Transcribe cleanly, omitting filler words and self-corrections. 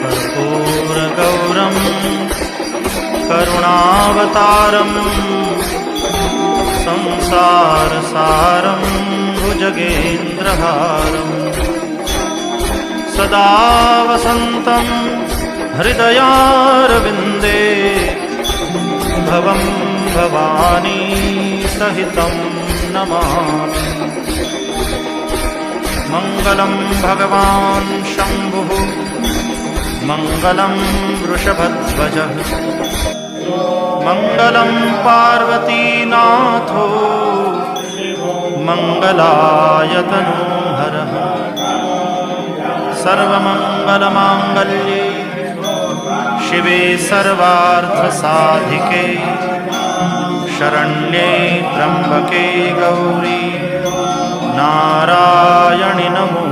कर्पूरगौरं करुणावतारं संसारसारं भुजगेन्द्रहारं सदा वसन्तं हृदयारविन्दे भवं भवानी सहितं नमामि। मङ्गलं भगवान् शम्भुः मङ्गलं वृषभध्वजः मङ्गलं पार्वतीनाथो मङ्गलायतनोहरः सर्वमङ्गलमाङ्गल्ये शिवे सर्वार्थसाधिके शरण्ये त्र्यम्बके गौरी नारायणि नमो